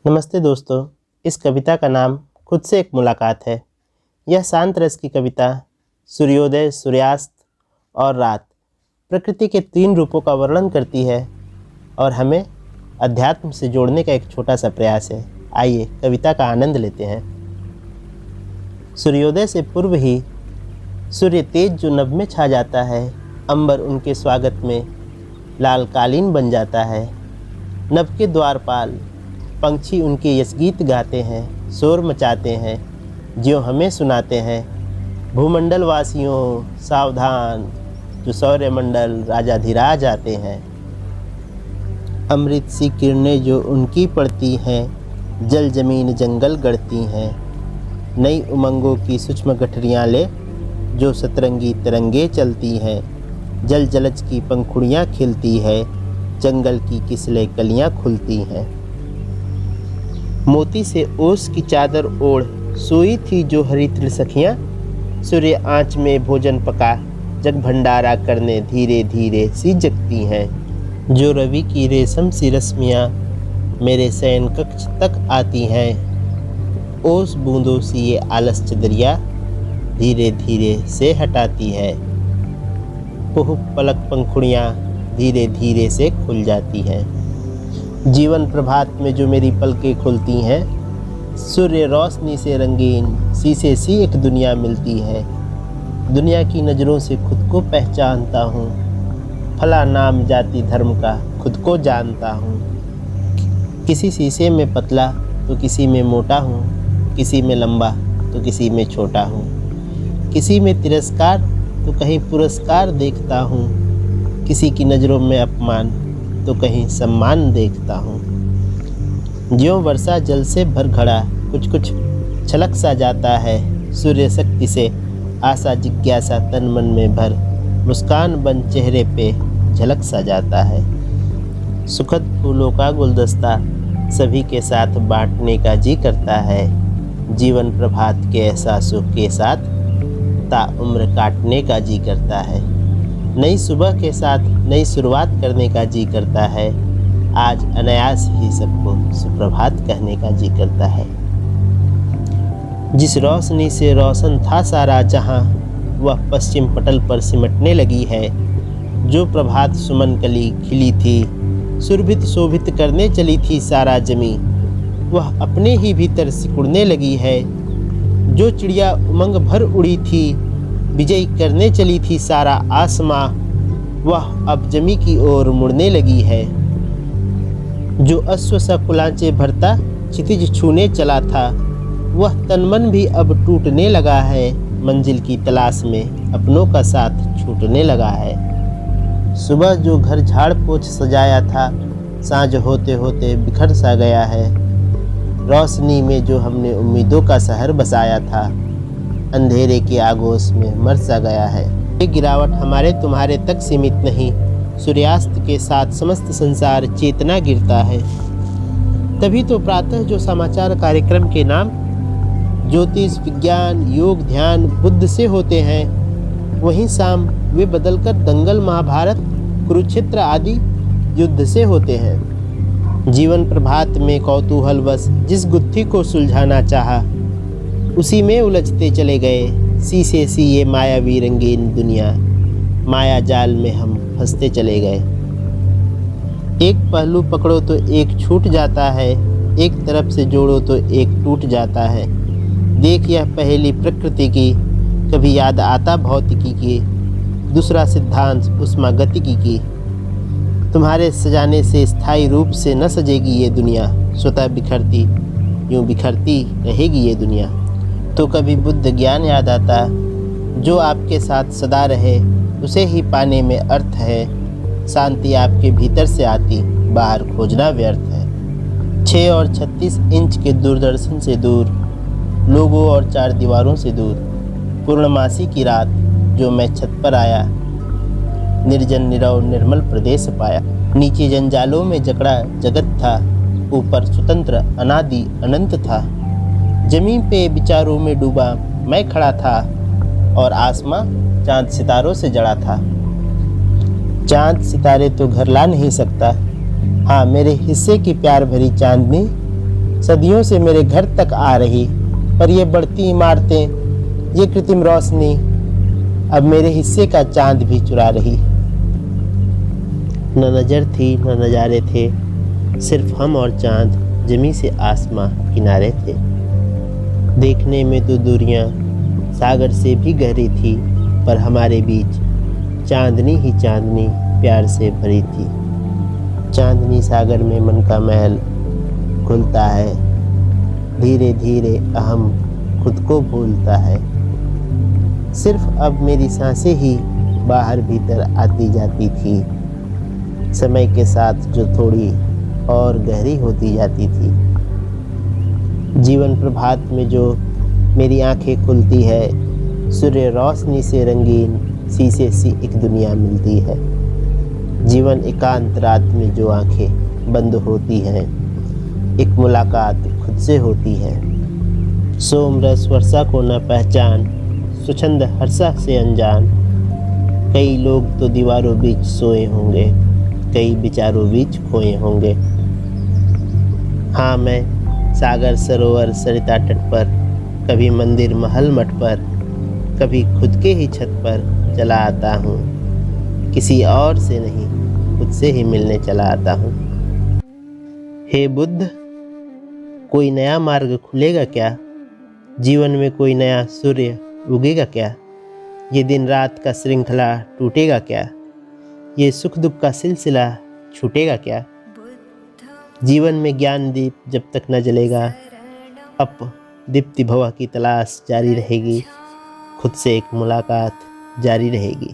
नमस्ते दोस्तों। इस कविता का नाम खुद से एक मुलाकात है। यह शांत रस की कविता सूर्योदय, सूर्यास्त और रात, प्रकृति के 3 रूपों का वर्णन करती है और हमें अध्यात्म से जोड़ने का एक छोटा सा प्रयास है। आइए कविता का आनंद लेते हैं। सूर्योदय से पूर्व ही सूर्य तेज जो नभ में छा जाता है, अंबर उनके स्वागत में लाल कालीन बन जाता है। नभ के द्वारपाल पंछी उनके यशगीत गाते हैं, शोर मचाते हैं, ज्यों हमें सुनाते हैं। भूमंडल वासियों सावधान, जो सौर्यमंडल राजाधिराज आते हैं। अमृत सी किरणें जो उनकी पड़ती हैं, जल जमीन जंगल गढ़ती हैं। नई उमंगों की सूक्ष्म गठरियाँ ले, जो सतरंगी तरंगे चलती हैं। जल जलज की पंखुड़ियाँ खिलती है, जंगल की किसले कलियाँ खुलती हैं। मोती से ओस की चादर ओढ़ सोई थी जो हरी त्रिसखियाँ। सूर्य आँच में भोजन पका, जग भंडारा करने धीरे धीरे सी जगती हैं। जो रवि की रेशम सी रश्मियाँ मेरे शयन कक्ष तक आती हैं। ओस बूंदों सी ये आलस चदरिया धीरे धीरे से हटाती है। कुह पलक पंखुड़ियाँ धीरे धीरे से खुल जाती हैं। जीवन प्रभात में जो मेरी पलकें खुलती हैं, सूर्य रोशनी से रंगीन शीशे सी एक दुनिया मिलती है। दुनिया की नज़रों से खुद को पहचानता हूँ, फला नाम जाति धर्म का खुद को जानता हूँ। किसी शीशे में पतला तो किसी में मोटा हूँ, किसी में लंबा तो किसी में छोटा हूँ। किसी में तिरस्कार तो कहीं पुरस्कार देखता हूँ, किसी की नज़रों में अपमान तो कहीं सम्मान देखता हूँ। ज्यों वर्षा जल से भर घड़ा कुछ कुछ छलक सा जाता है। सूर्य शक्ति से आशा जिज्ञासा तन मन में भर, मुस्कान बन चेहरे पे झलक सा जाता है। सुखद फूलों का गुलदस्ता सभी के साथ बांटने का जी करता है। जीवन प्रभात के एहसासों के साथ ताउम्र काटने का जी करता है। नई सुबह के साथ नई शुरुआत करने का जी करता है। आज अनायास ही सबको सुप्रभात कहने का जी करता है। जिस रोशनी से रोशन था सारा जहां, वह पश्चिम पटल पर सिमटने लगी है। जो प्रभात सुमन कली खिली थी, सुरभित शोभित करने चली थी सारा जमी, वह अपने ही भीतर सिकुड़ने लगी है। जो चिड़िया उमंग भर उड़ी थी, विजयी करने चली थी सारा आसमां, वह अब जमी की ओर मुड़ने लगी है। जो अश्व सा कुलांचे भरता क्षितिज छूने चला था, वह तनमन भी अब टूटने लगा है। मंजिल की तलाश में अपनों का साथ छूटने लगा है। सुबह जो घर झाड़ पोछ सजाया था, सांझ होते होते बिखर सा गया है। रोशनी में जो हमने उम्मीदों का शहर बसाया था, अंधेरे के आगोश में मर सा गया है। ये गिरावट हमारे तुम्हारे तक सीमित नहीं, सूर्यास्त के साथ समस्त संसार चेतना गिरता है। तभी तो प्रातः जो समाचार कार्यक्रम के नाम ज्योतिष, विज्ञान, योग, ध्यान, बुद्ध से होते हैं, वहीं शाम वे बदलकर दंगल, महाभारत, कुरुक्षेत्र आदि युद्ध से होते हैं। जीवन प्रभात में कौतूहलवश जिस गुत्थी को सुलझाना चाहा, उसी में उलझते चले गए। शीशे सी ये मायावी रंगीन दुनिया, माया जाल में हम फंसते चले गए। एक पहलू पकड़ो तो एक छूट जाता है, एक तरफ से जोड़ो तो एक टूट जाता है। देख यह पहेली प्रकृति की, कभी याद आता भौतिकी की, दूसरा सिद्धांत उष्मागतिकी की। तुम्हारे सजाने से स्थायी रूप से न सजेगी ये दुनिया, स्वतः बिखरती यूँ बिखरती रहेगी ये दुनिया। तो कभी बुद्ध ज्ञान याद आता, जो आपके साथ सदा रहे उसे ही पाने में अर्थ है। शांति आपके भीतर से आती, बाहर खोजना व्यर्थ है। 6 और 36 इंच के दूरदर्शन से दूर, लोगों और 4 दीवारों से दूर, पूर्णमासी की रात जो मैं छत पर आया, निर्जन निरव निर्मल प्रदेश पाया। नीचे जंजालों में जकड़ा जगत था, ऊपर स्वतंत्र अनादि अनंत था। जमीन पे विचारों में डूबा मैं खड़ा था, और आसमां चांद सितारों से जड़ा था। चांद सितारे तो घर ला नहीं सकता, हाँ मेरे हिस्से की प्यार भरी चांदनी सदियों से मेरे घर तक आ रही, पर ये बढ़ती इमारतें, ये कृत्रिम रोशनी अब मेरे हिस्से का चांद भी चुरा रही। न नज़र थी न नज़ारे थे, सिर्फ हम और चांद जमी से आसमां किनारे थे। देखने में तो दूरियां सागर से भी गहरी थी, पर हमारे बीच चांदनी ही चांदनी प्यार से भरी थी। चांदनी सागर में मन का महल खुलता है, धीरे धीरे अहम खुद को भूलता है। सिर्फ अब मेरी सांसें ही बाहर भीतर आती जाती थी, समय के साथ जो थोड़ी और गहरी होती जाती थी। जीवन प्रभात में जो मेरी आंखें खुलती है, सूर्य रोशनी से रंगीन शीशे सी एक दुनिया मिलती है। जीवन एकांत रात में जो आंखें बंद होती हैं, एक मुलाकात खुद से होती है। सोम रस वर्षा को न पहचान, स्वच्छंद हर्षा से अनजान। कई लोग तो दीवारों बीच सोए होंगे, कई विचारों बीच खोए होंगे। हाँ, मैं सागर सरोवर सरिता तट पर, कभी मंदिर महल मठ पर, कभी खुद के ही छत पर चला आता हूँ। किसी और से नहीं, खुद से ही मिलने चला आता हूँ। हे बुद्ध, कोई नया मार्ग खुलेगा क्या? जीवन में कोई नया सूर्य उगेगा क्या? ये दिन रात का श्रृंखला टूटेगा क्या? ये सुख दुख का सिलसिला छूटेगा क्या? जीवन में ज्ञान दीप जब तक न जलेगा, अप दीप्ति भवा की तलाश जारी रहेगी, खुद से एक मुलाकात जारी रहेगी।